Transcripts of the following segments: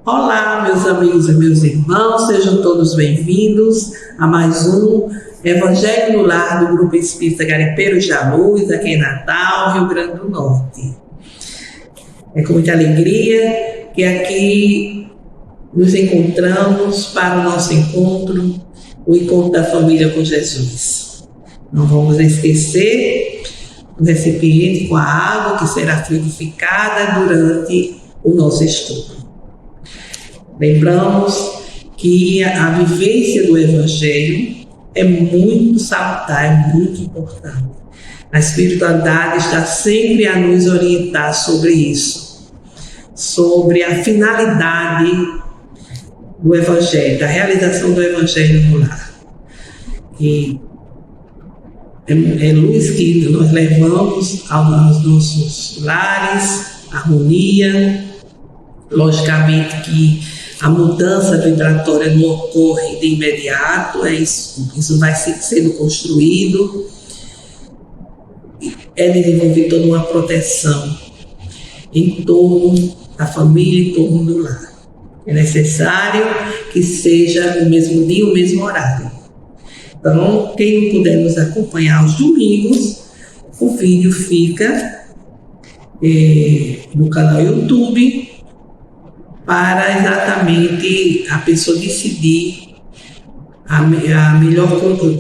Olá, meus amigos e meus irmãos, sejam todos bem-vindos a mais um Evangelho no Lar do Grupo Espírita Garimpeiros da Luz, aqui em Natal, Rio Grande do Norte. É com muita alegria que aqui nos encontramos para o nosso encontro, o encontro da família com Jesus. Não vamos esquecer o recipiente com a água que será fluidificada durante o nosso estudo. Lembramos que a vivência do Evangelho é muito salutar, é muito importante. A espiritualidade está sempre a nos orientar sobre isso, sobre a finalidade do Evangelho, da realização do Evangelho no lar. E é luz que nós levamos aos nossos lares, harmonia. Logicamente que a mudança vibratória não ocorre de imediato, isso vai sendo construído, é desenvolvida toda uma proteção em torno da família, em torno do lar. É necessário que seja o mesmo dia, o mesmo horário. Então, quem não puder nos acompanhar aos domingos, o vídeo fica no canal YouTube, para exatamente a pessoa decidir a melhor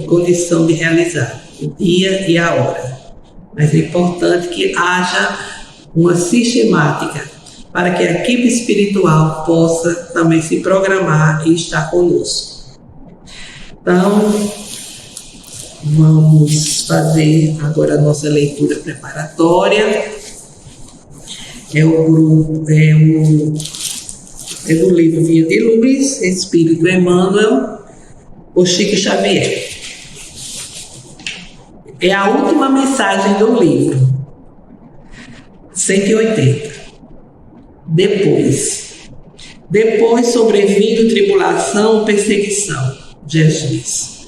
condição de realizar o dia e a hora. Mas é importante que haja uma sistemática para que a equipe espiritual possa também se programar e estar conosco. Então, vamos fazer agora a nossa leitura preparatória. É do livro Via de Luz, Espírito Emmanuel, por Chico Xavier. É a última mensagem do livro, 180. Depois sobrevindo tribulação, perseguição, Jesus.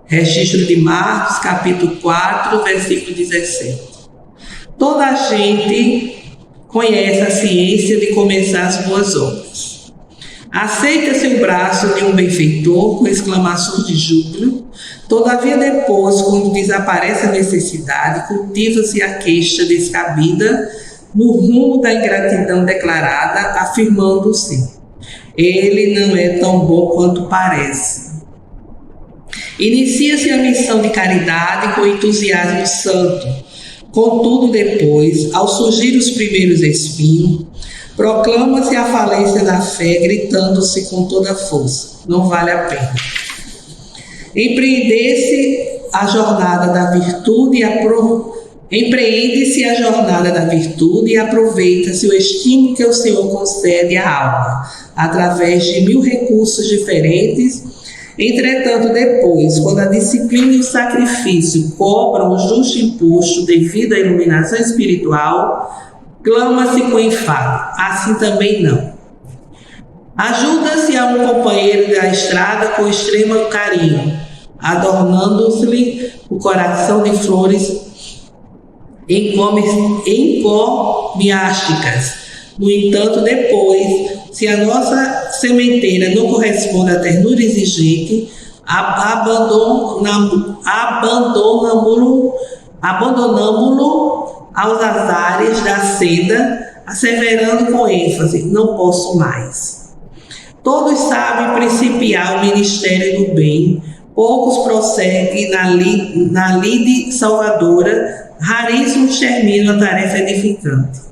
Registro de Marcos, capítulo 4, versículo 17. Toda a gente conhece a ciência de começar as boas obras. Aceita-se o braço de um benfeitor com exclamações de júbilo. Todavia depois, quando desaparece a necessidade, cultiva-se a queixa descabida no rumo da ingratidão declarada, afirmando-se: ele não é tão bom quanto parece. Inicia-se a missão de caridade com entusiasmo santo. Contudo, depois, ao surgir os primeiros espinhos, proclama-se a falência da fé, gritando-se com toda a força: não vale a pena. Empreende-se a jornada da virtude e aproveita-se o estímulo que o Senhor concede à alma, através de 1000 recursos diferentes. Entretanto, depois, quando a disciplina e o sacrifício cobram o justo imposto devido à iluminação espiritual, clama-se com enfado: assim também não. Ajuda-se a um companheiro da estrada com extremo carinho, adornando-se-lhe o coração de flores encomiásticas. No entanto, depois, se a nossa sementeira não corresponde à ternura exigente, abandonamo-lo aos azares da senda, asseverando com ênfase: não posso mais. Todos sabem principiar o ministério do bem, poucos prosseguem na lide salvadora, raríssimos terminam a tarefa edificante.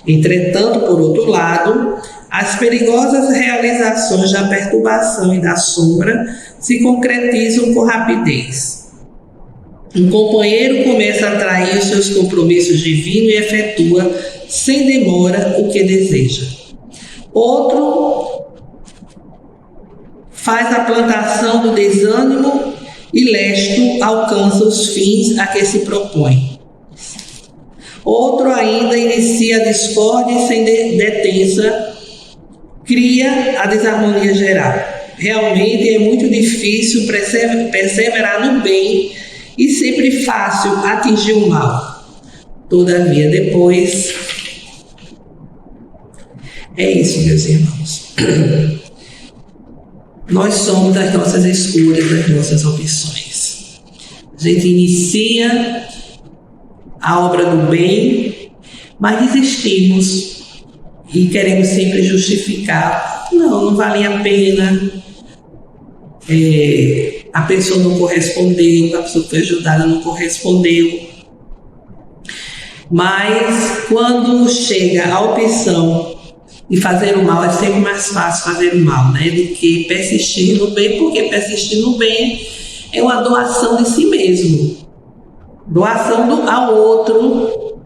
Entretanto, por outro lado, as perigosas realizações da perturbação e da sombra se concretizam com rapidez. Um companheiro começa a atrair os seus compromissos divinos e efetua, sem demora, o que deseja. Outro faz a plantação do desânimo e lesto alcança os fins a que se propõe. Outro ainda inicia a discórdia sem detença, cria a desarmonia geral. Realmente é muito difícil perseverar no bem e sempre fácil atingir o mal. Todavia, depois É isso, meus irmãos. Nós somos as nossas escolhas, as nossas opções. A gente inicia a obra do bem, mas desistimos e queremos sempre justificar. Não valia a pena. A pessoa não correspondeu, a pessoa que foi ajudada não correspondeu. Mas quando chega a opção de fazer o mal, é sempre mais fácil fazer o mal, né, do que persistir no bem, porque persistir no bem é uma doação de si mesmo, doação ao outro,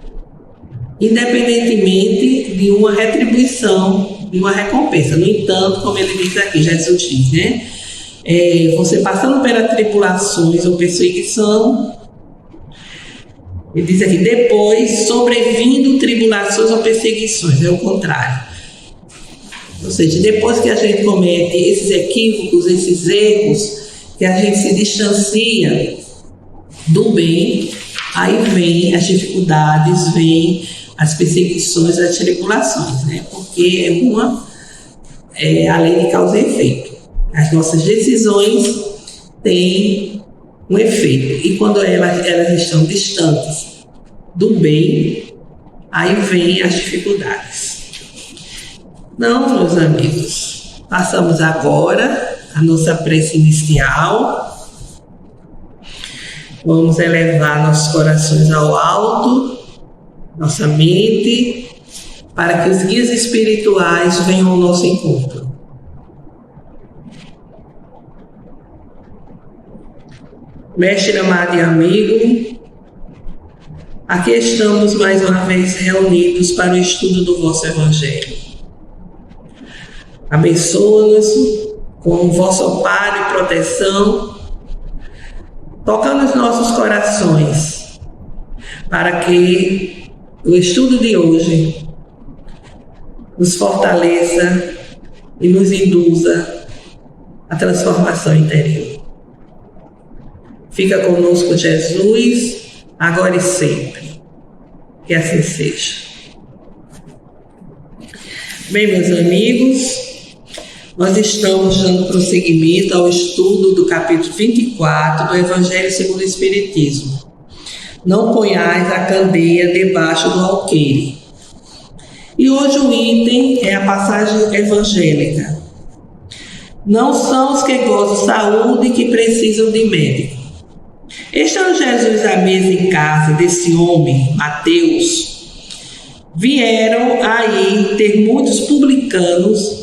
independentemente de uma retribuição, de uma recompensa. No entanto, como ele diz aqui, Jesus diz, né, você passando pelas tribulações ou perseguição, ele diz aqui, depois sobrevindo tribulações ou perseguições, é o contrário. Ou seja, depois que a gente comete esses equívocos, esses erros, que a gente se distancia do bem, aí vem as dificuldades, vem as perseguições, as tribulações, né? Porque a lei de causa e efeito. As nossas decisões têm um efeito, e quando elas estão distantes do bem, aí vem as dificuldades. Não, meus amigos, passamos agora a nossa prece inicial. Vamos elevar nossos corações ao alto, nossa mente, para que os guias espirituais venham ao nosso encontro. Mestre amado e amigo, aqui estamos mais uma vez reunidos para o estudo do vosso Evangelho. Abençoa-nos com o vosso amparo e proteção, tocando os nossos corações, para que o estudo de hoje nos fortaleça e nos induza à transformação interior. Fica conosco, Jesus, agora e sempre. Que assim seja. Bem, meus amigos, nós estamos dando prosseguimento ao estudo do capítulo 24 do Evangelho segundo o Espiritismo. Não ponhais a candeia debaixo do alqueire. E hoje o item é a passagem evangélica. Não são os que gozam de saúde que precisam de médico. Estando Jesus à mesa em casa desse homem, Mateus, vieram aí ter muitos publicanos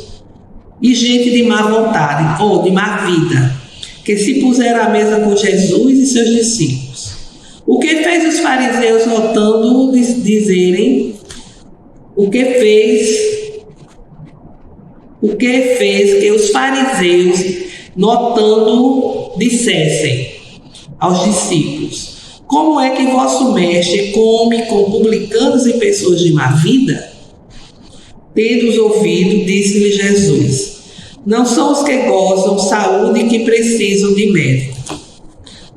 e gente de má vontade, ou de má vida, que se puseram à mesa com Jesus e seus discípulos. O que fez os fariseus, notando dizerem, o que fez que os fariseus, notando, dissessem aos discípulos: como é que vosso mestre come com publicanos e pessoas de má vida? Tendo-os ouvido, disse-lhe Jesus: não são os que gozam de saúde que precisam de médico.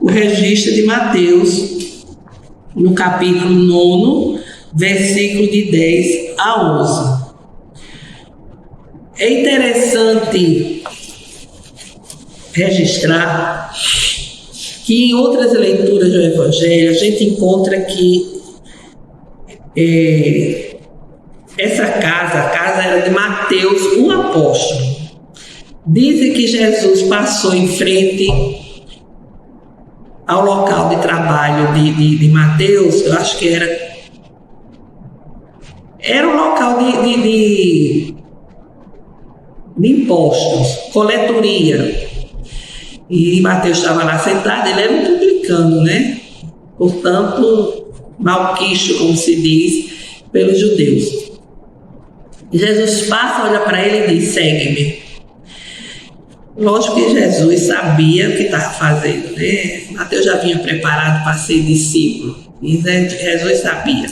O registro de Mateus, no capítulo 9, versículo de 10 a 11. É interessante registrar que em outras leituras do Evangelho a gente encontra que essa casa, a casa era de Mateus, um apóstolo. Dizem que Jesus passou em frente ao local de trabalho de Mateus, eu acho que era um local de impostos, coletoria. E Mateus estava lá sentado, ele era um publicano, né? Portanto, malquisto, como se diz, pelos judeus. E Jesus passa, olha para ele e diz: segue-me. Lógico que Jesus sabia o que estava fazendo, né? Mateus já vinha preparado para ser discípulo, e Jesus sabia.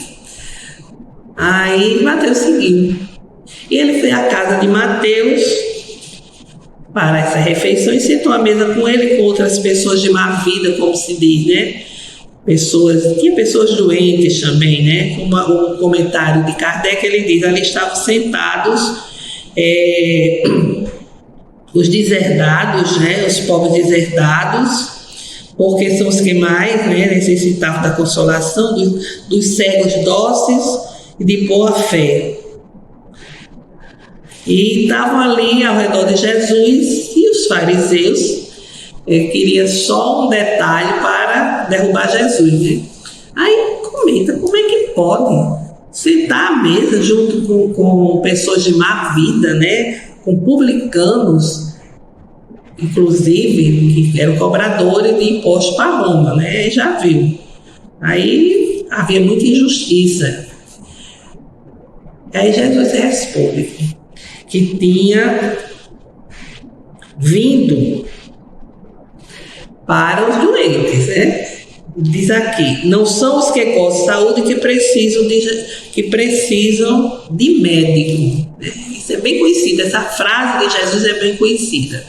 Aí Mateus seguiu. E ele foi à casa de Mateus para essa refeição e sentou à mesa com ele e com outras pessoas de má vida, como se diz, né? Tinha pessoas doentes também, né? Como o comentário de Kardec, ele diz: ali estavam sentados os deserdados, né, os pobres deserdados, porque são os que mais, né, necessitavam da consolação, dos cegos dóceis e de boa fé. E estavam ali ao redor de Jesus, e os fariseus queriam só um detalhe para derrubar Jesus, né? Aí comenta, como é que pode sentar à mesa junto com pessoas de má vida, né? Com publicanos, inclusive, que eram cobradores de impostos para Roma, né? Já viu. Aí havia muita injustiça. Aí Jesus responde que tinha vindo para os doentes, né? Diz aqui, não são os que gozam de saúde que precisam de médico. Isso é bem conhecido, essa frase de Jesus é bem conhecida.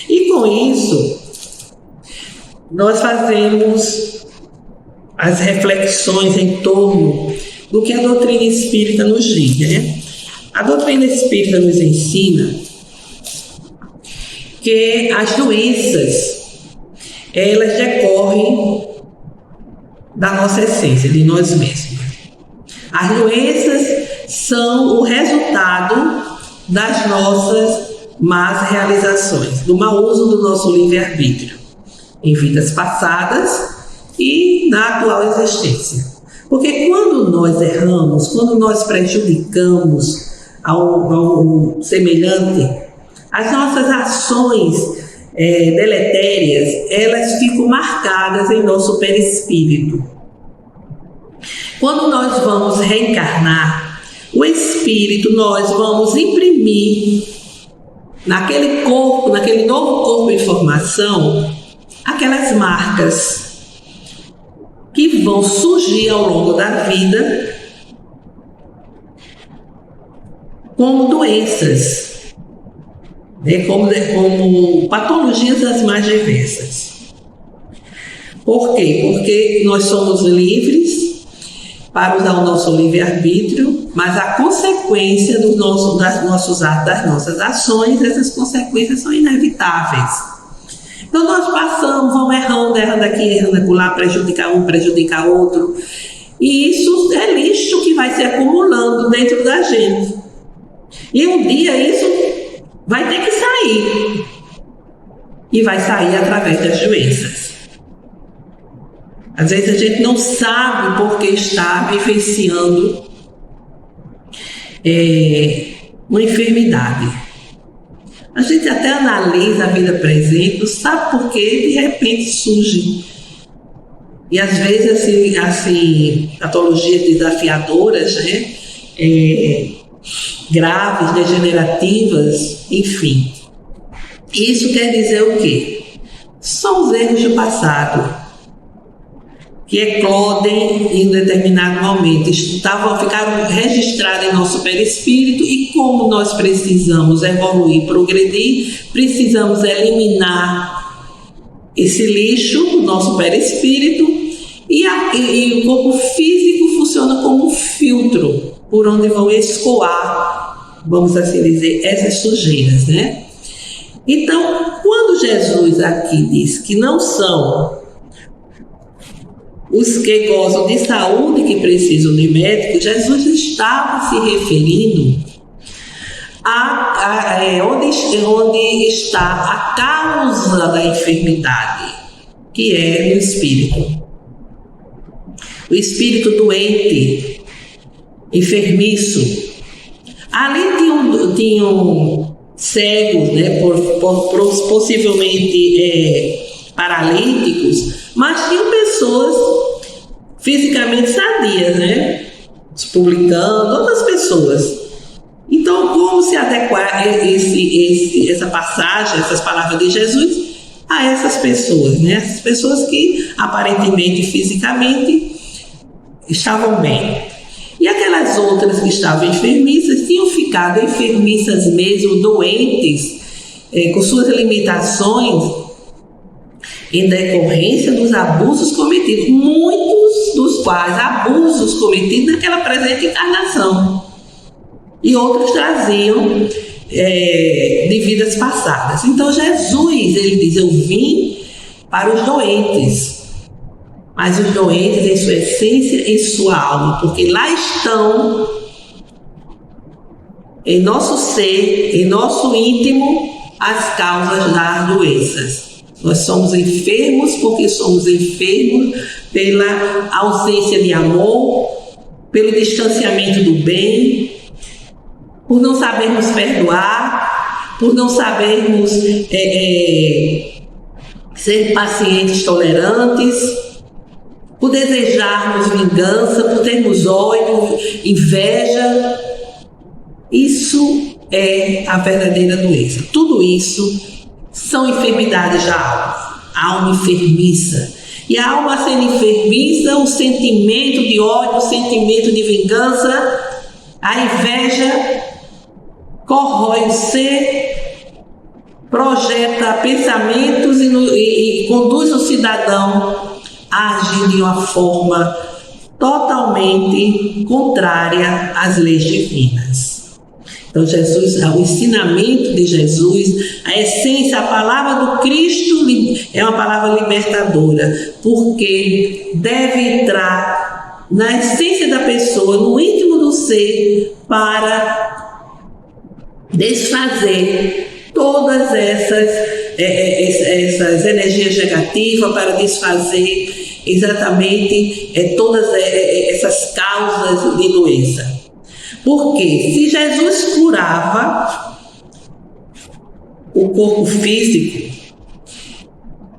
E com isso, nós fazemos as reflexões em torno do que a doutrina espírita nos diz, né? A doutrina espírita nos ensina que as doenças, elas decorrem da nossa essência, de nós mesmos. As doenças são o resultado das nossas más realizações, do mau uso do nosso livre-arbítrio em vidas passadas e na atual existência. Porque quando nós erramos, quando nós prejudicamos ao semelhante, as nossas ações deletérias, elas ficam marcadas em nosso perispírito. Quando nós vamos reencarnar, o espírito, nós vamos imprimir naquele corpo, naquele novo corpo em formação, aquelas marcas que vão surgir ao longo da vida como doenças, né, como patologias das mais diversas. Por quê? Porque nós somos livres para usar o nosso livre-arbítrio, mas a consequência dos nossos atos, das nossas ações, essas consequências são inevitáveis. Então nós passamos, vamos errando aqui, errando acolá, prejudicar um, prejudicar outro, e isso é lixo que vai se acumulando dentro da gente. E um dia isso vai ter que sair, e vai sair através das doenças. Às vezes a gente não sabe porque está vivenciando uma enfermidade. A gente até analisa a vida presente, não sabe por que de repente surge. E às vezes assim patologias desafiadoras, né? Graves, degenerativas, enfim. Isso quer dizer o quê? São os erros do passado que eclodem em determinado momento, ficaram registrados em nosso perispírito, e como nós precisamos evoluir, progredir, precisamos eliminar esse lixo do nosso perispírito, e o corpo físico funciona como um filtro por onde vão escoar, vamos assim dizer, essas sujeiras, né? Então, quando Jesus aqui diz que não são os que gozam de saúde que precisam de médico, Jesus estava se referindo onde está a causa da enfermidade, que é o espírito. O espírito doente, enfermiço. Ali tinham cegos, né, possivelmente paralíticos, mas tinham pessoas fisicamente sadias, né? Os publicanos, outras pessoas. Então, como se adequar essa passagem, essas palavras de Jesus a essas pessoas, né? Essas pessoas que aparentemente, fisicamente, estavam bem. E aquelas outras que estavam enfermiças tinham ficado enfermiças mesmo, doentes, com suas limitações, em decorrência dos abusos cometidos, muitos dos quais abusos cometidos naquela presente encarnação. E outros traziam de vidas passadas. Então Jesus, ele diz: eu vim para os doentes, mas os doentes em sua essência, em sua alma, porque lá estão, em nosso ser, em nosso íntimo, as causas das doenças. Nós somos enfermos porque somos enfermos pela ausência de amor, pelo distanciamento do bem, por não sabermos perdoar, por não sabermos ser pacientes, tolerantes, por desejarmos vingança, por termos ódio, inveja. Isso é a verdadeira doença. Tudo isso são enfermidades da alma, a alma enfermiça. E a alma sendo enfermiça, o sentimento de ódio, o sentimento de vingança, a inveja corrói o ser, projeta pensamentos e conduz o cidadão a agir de uma forma totalmente contrária às leis divinas. Então Jesus, o ensinamento de Jesus, a essência, a palavra do Cristo é uma palavra libertadora, porque deve entrar na essência da pessoa, no íntimo do ser, para desfazer todas essas energias negativas, para desfazer exatamente todas essas causas de doença. Porque se Jesus curava o corpo físico,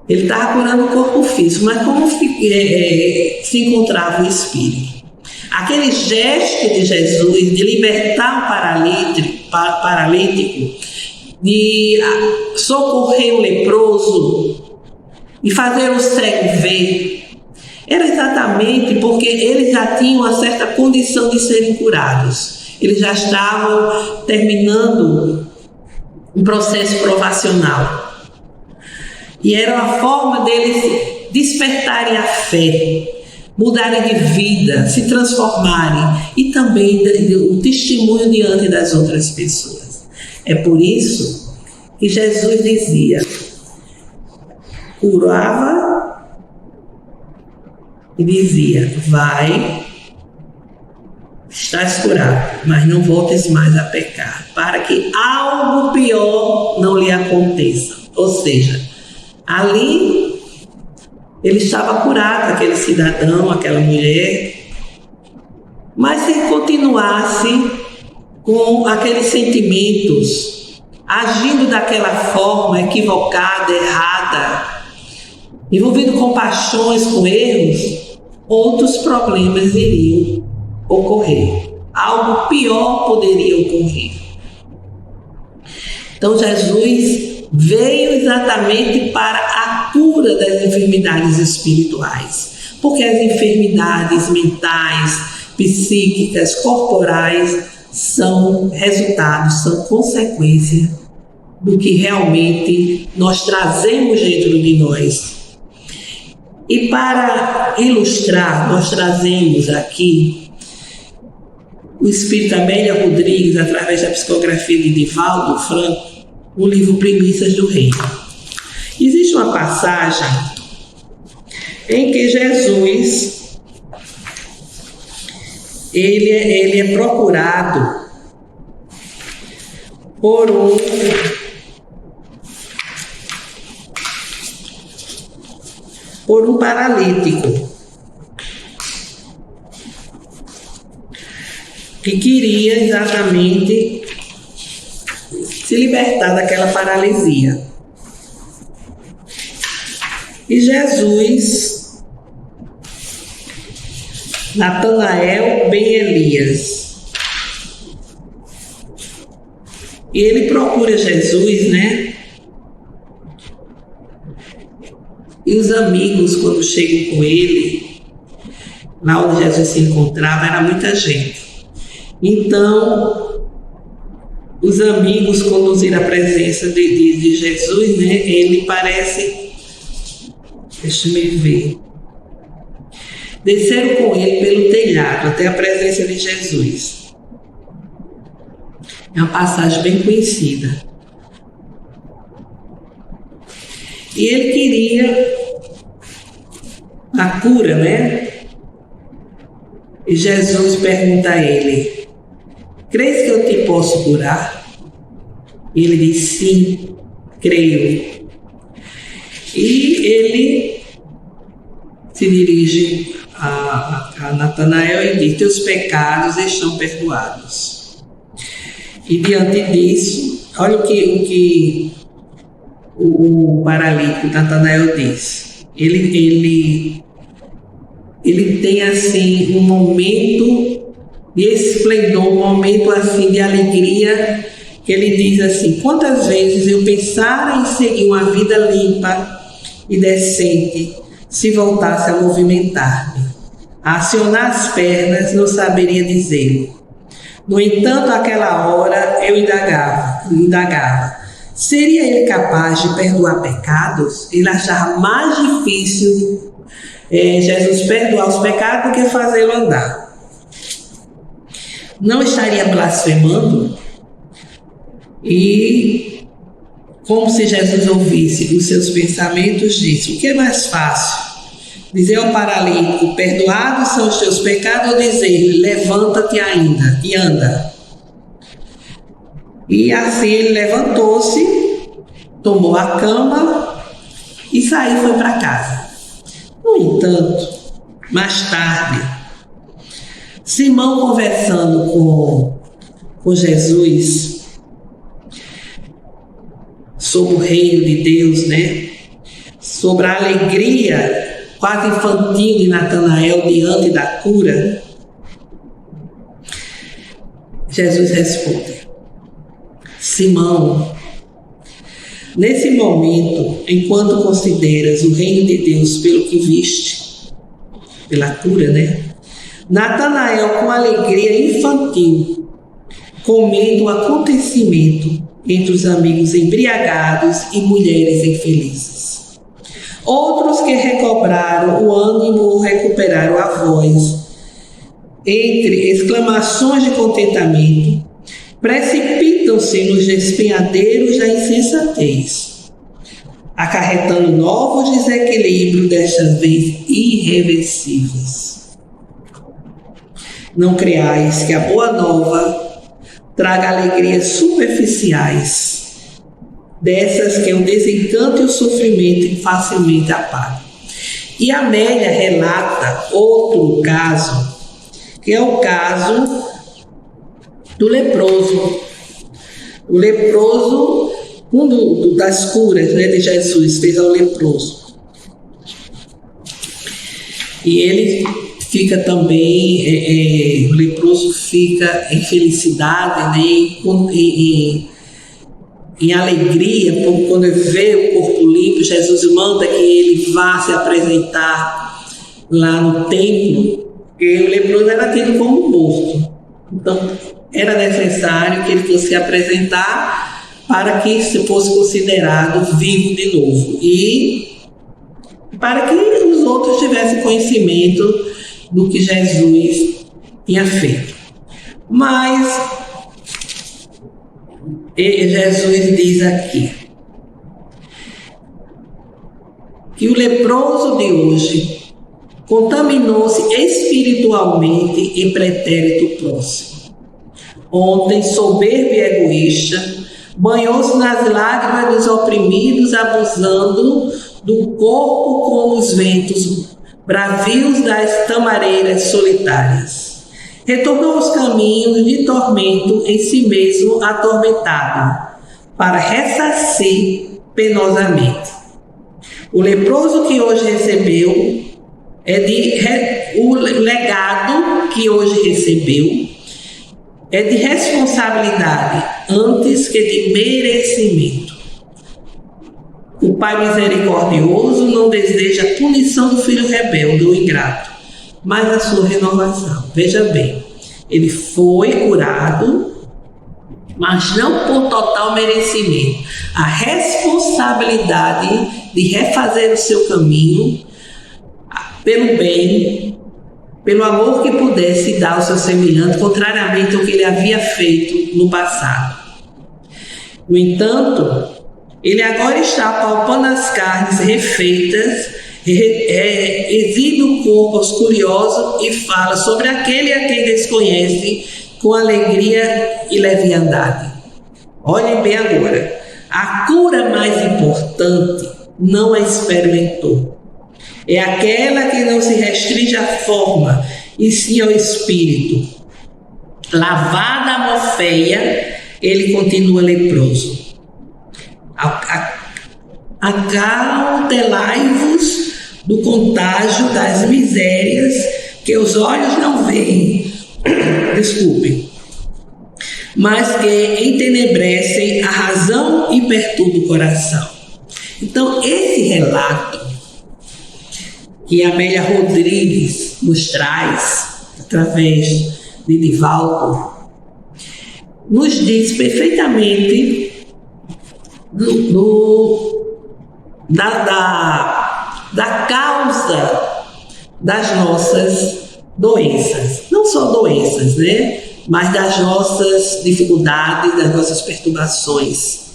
ele estava curando o corpo físico, mas como se encontrava o espírito? Aquele gesto de Jesus de libertar o paralítico, de socorrer o leproso e fazer o cego ver, era exatamente porque eles já tinham uma certa condição de serem curados. Eles já estavam terminando um processo provacional. E era uma forma deles despertarem a fé, mudarem de vida, se transformarem e também o testemunho diante das outras pessoas. É por isso que Jesus dizia, curava e dizia: vai, estás curado, mas não voltes mais a pecar, para que algo pior não lhe aconteça. Ou seja, ali ele estava curado, aquele cidadão, aquela mulher, mas se continuasse com aqueles sentimentos, agindo daquela forma equivocada, errada, envolvido com paixões, com erros, outros problemas iriam ocorrer. Algo pior poderia ocorrer. Então Jesus veio exatamente para a cura das enfermidades espirituais, porque as enfermidades mentais, psíquicas, corporais são resultados, são consequência do que realmente nós trazemos dentro de nós. E para ilustrar, nós trazemos aqui o espírito Amélia Rodrigues, através da psicografia de Divaldo Franco, o livro Primícias do Reino. Existe uma passagem em que Jesus ele é procurado por um paralítico que queria exatamente se libertar daquela paralisia. E Jesus, Natanael ben Elias, e ele procura Jesus, né? E os amigos, quando chegam com ele, lá onde Jesus se encontrava, era muita gente. Então, os amigos conduziram a presença de Jesus, né? Ele parece, deixa-me ver, desceram com ele pelo telhado até a presença de Jesus. É uma passagem bem conhecida. E ele queria a cura, né? E Jesus pergunta a ele: crês que eu te posso curar? E ele diz: sim, creio. E ele se dirige a Natanael e diz: teus pecados estão perdoados. E diante disso, olha o que o paralítico Natanael diz. Ele tem assim um momento de esplendor, um momento assim de alegria, que ele diz assim: quantas vezes eu pensara em seguir uma vida limpa e decente, se voltasse a movimentar-me, a acionar as pernas, não saberia dizê-lo. No entanto, àquela hora eu indagava, seria ele capaz de perdoar pecados? Ele achava mais difícil Jesus perdoar os pecados do que fazê-lo andar. Não estaria blasfemando? E, como se Jesus ouvisse os seus pensamentos, disse: o que é mais fácil? Dizer ao paralítico: perdoados são os teus pecados, ou dizer-lhe: levanta-te ainda e anda? E assim ele levantou-se, tomou a cama e saiu e foi para casa. No entanto, mais tarde, Simão, conversando com Jesus sobre o reino de Deus, né? Sobre a alegria quase infantil de Natanael diante da cura, Jesus responde: Simão, nesse momento, enquanto consideras o reino de Deus pelo que viste, pela cura, né? Natanael, com alegria infantil, comenta o acontecimento entre os amigos embriagados e mulheres infelizes. Outros que recobraram o ânimo ou recuperaram a voz, entre exclamações de contentamento, precipitam-se nos despenhadeiros da insensatez, acarretando novos desequilíbrios, desta vez irreversíveis. Não creais que a boa nova traga alegrias superficiais, dessas que o desencanto e o sofrimento facilmente apagam. E Amélia relata outro caso, que é o caso do leproso. O leproso, das curas, né, de Jesus, fez ao leproso. E ele fica também, o leproso fica em felicidade, né, em alegria, quando ele vê o corpo limpo. Jesus manda que ele vá se apresentar lá no templo, porque o leproso era tido como morto. Então, era necessário que ele fosse se apresentar para que se fosse considerado vivo de novo e para que os outros tivessem conhecimento do que Jesus tinha feito. Mas Jesus diz aqui que o leproso de hoje contaminou-se espiritualmente em pretérito próximo. Ontem, soberbo e egoísta, banhou-se nas lágrimas dos oprimidos, abusando do corpo como os ventos bravios das tamareiras solitárias. Retornou aos caminhos de tormento, em si mesmo atormentado, para ressarcir penosamente. O leproso que hoje recebeu o legado que hoje recebeu é de responsabilidade antes que de merecimento. O Pai misericordioso não deseja a punição do filho rebelde ou ingrato, mas a sua renovação. Veja bem, ele foi curado, mas não por total merecimento. A responsabilidade de refazer o seu caminho pelo bem, pelo amor que pudesse dar ao seu semelhante, contrariamente ao que ele havia feito no passado. No entanto, ele agora está palpando as carnes refeitas, exibe o corpo aos curiosos e fala sobre aquele a quem desconhece com alegria e leviandade. Olhem bem agora, a cura mais importante não a experimentou. É aquela que não se restringe à forma, e sim ao espírito. Lavada a moféia, ele continua leproso. Acautelai-vos do contágio das misérias que os olhos não veem, desculpe, mas que entenebrecem a razão e perturbam o coração. Então, esse relato que a Amélia Rodrigues nos traz, através de Divaldo, nos diz perfeitamente da causa das nossas doenças. Não só doenças, né? Mas das nossas dificuldades, das nossas perturbações.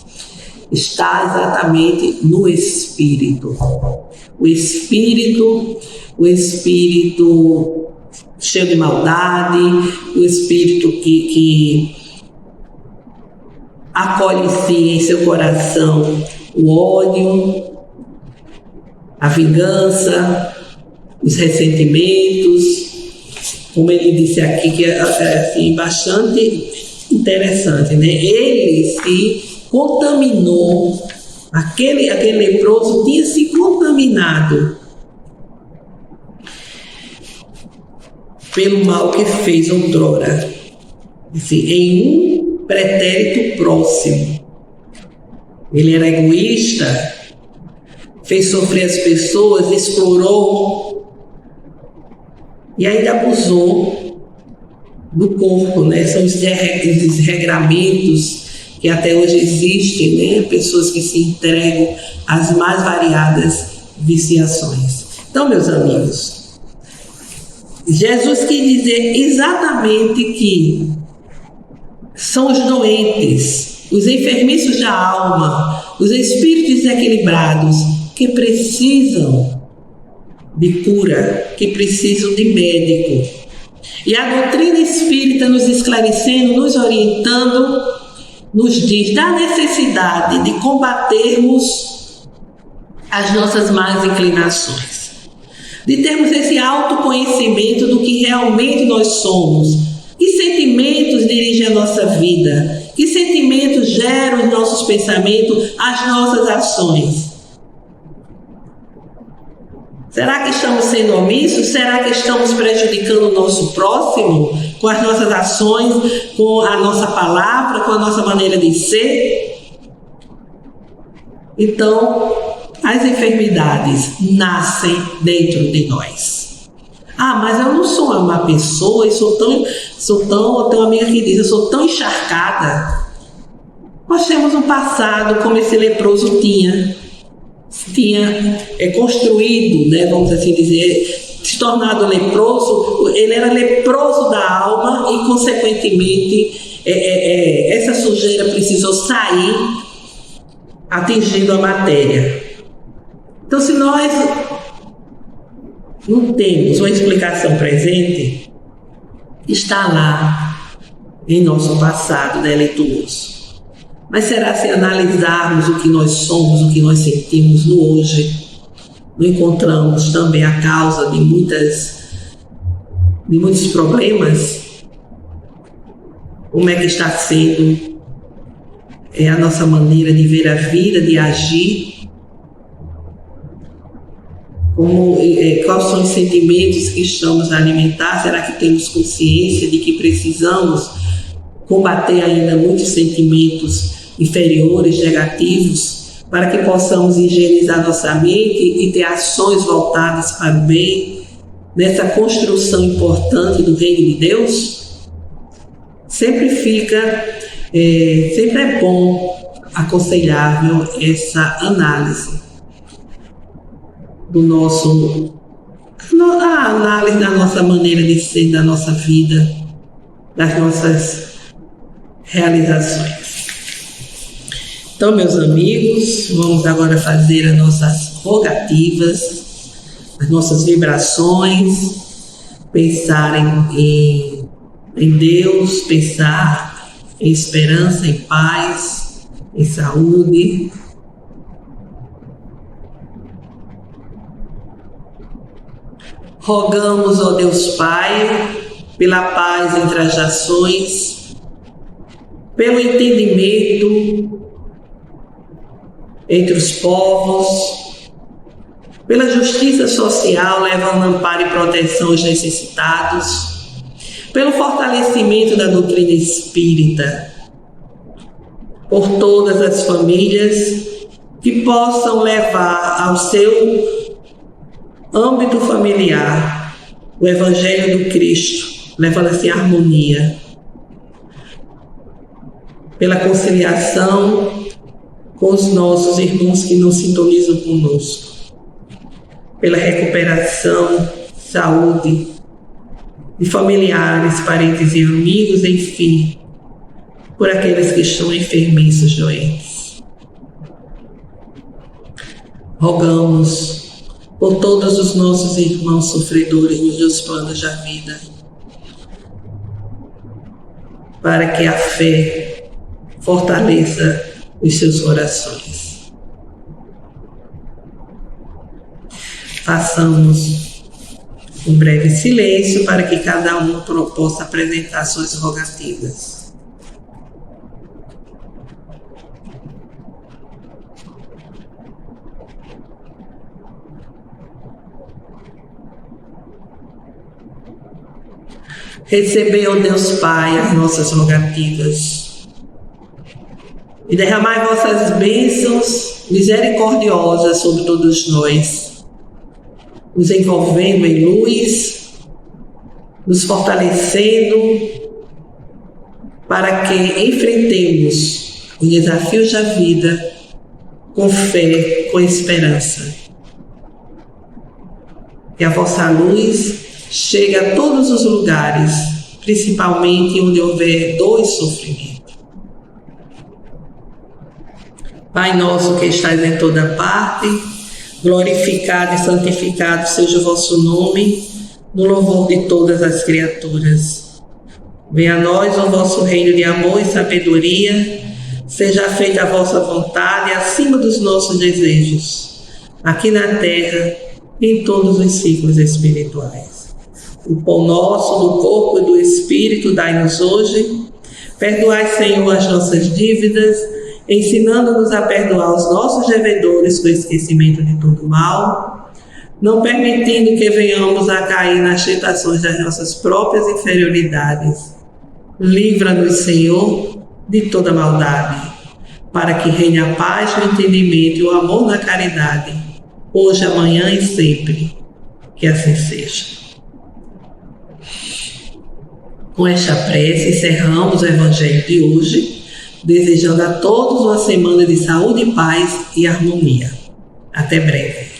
Está exatamente no espírito. O espírito cheio de maldade, o espírito que acolhe em seu coração o ódio, a vingança, os ressentimentos, como ele disse aqui, que é assim, bastante interessante, né? Ele se contaminou, aquele leproso tinha se contaminado pelo mal que fez outrora, assim, em um pretérito próximo. Ele era egoísta, fez sofrer as pessoas, explorou e ainda abusou do corpo, né? São os regramentos que até hoje existem, né? Pessoas que se entregam às mais variadas viciações. Então, meus amigos, Jesus quis dizer exatamente que são os doentes, os enfermiços da alma, os espíritos desequilibrados que precisam de cura, que precisam de médico. E a doutrina espírita nos esclarecendo, nos orientando, nos diz da necessidade de combatermos as nossas más inclinações, de termos esse autoconhecimento do que realmente nós somos. Que sentimentos dirigem a nossa vida? Que sentimentos geram os nossos pensamentos, as nossas ações? Será que estamos sendo omissos? Será que estamos prejudicando o nosso próximo com as nossas ações, com a nossa palavra, com a nossa maneira de ser? Então, as enfermidades nascem dentro de nós. Ah, mas eu não sou uma má pessoa e eu tenho uma amiga que diz, eu sou tão encharcada. Nós temos um passado como esse leproso tinha construído, né, vamos assim dizer, se tornado leproso. Ele era leproso da alma e, consequentemente, essa sujeira precisou sair, atingindo a matéria. Então, se nós não temos uma explicação presente, está lá em nosso passado delituoso. Mas será se analisarmos o que nós somos, o que nós sentimos no hoje, não encontramos também a causa de muitos problemas? Como é que está sendo a nossa maneira de ver a vida, de agir? Quais são os sentimentos que estamos a alimentar? Será que temos consciência de que precisamos combater ainda muitos sentimentos inferiores, negativos, para que possamos higienizar nossa mente e ter ações voltadas para o bem, nessa construção importante do reino de Deus? Sempre é bom, aconselhável essa análise a análise da nossa maneira de ser, da nossa vida, das nossas realizações. Então, meus amigos, vamos agora fazer as nossas rogativas, as nossas vibrações, pensar em Deus, pensar em esperança, em paz, em saúde. Rogamos, ó Deus Pai, pela paz entre as nações, pelo entendimento entre os povos, pela justiça social, levando amparo e proteção aos necessitados, pelo fortalecimento da doutrina espírita, por todas as famílias que possam levar ao seu âmbito familiar o Evangelho do Cristo, levando assim a harmonia, pela conciliação com os nossos irmãos que não sintonizam conosco, pela recuperação, saúde de familiares, parentes e amigos, enfim, por aqueles que estão enfermiços, doentes. Rogamos por todos os nossos irmãos sofredores nos planos da vida, para que a fé fortaleça os seus corações. Façamos um breve silêncio para que cada um possa apresentar suas rogativas. Recebei, ó Deus Pai, as nossas rogativas e derramai vossas bênçãos misericordiosas sobre todos nós, nos envolvendo em luz, nos fortalecendo para que enfrentemos os desafios da vida com fé, com esperança. Que a vossa luz chegue a todos os lugares, principalmente onde houver dor e sofrimento. Pai nosso que estais em toda parte, glorificado e santificado seja o vosso nome, no louvor de todas as criaturas. Venha a nós o vosso reino de amor e sabedoria, seja feita a vossa vontade acima dos nossos desejos, aqui na terra e em todos os ciclos espirituais. O pão nosso, do corpo e do Espírito, dai-nos hoje. Perdoai, Senhor, as nossas dívidas, ensinando-nos a perdoar os nossos devedores com esquecimento de todo mal, não permitindo que venhamos a cair nas tentações das nossas próprias inferioridades. Livra-nos, Senhor, de toda maldade, para que reine a paz, o entendimento e o amor na caridade, hoje, amanhã e sempre. Que assim seja. Com esta prece, encerramos o Evangelho de hoje, desejando a todos uma semana de saúde, paz e harmonia. Até breve.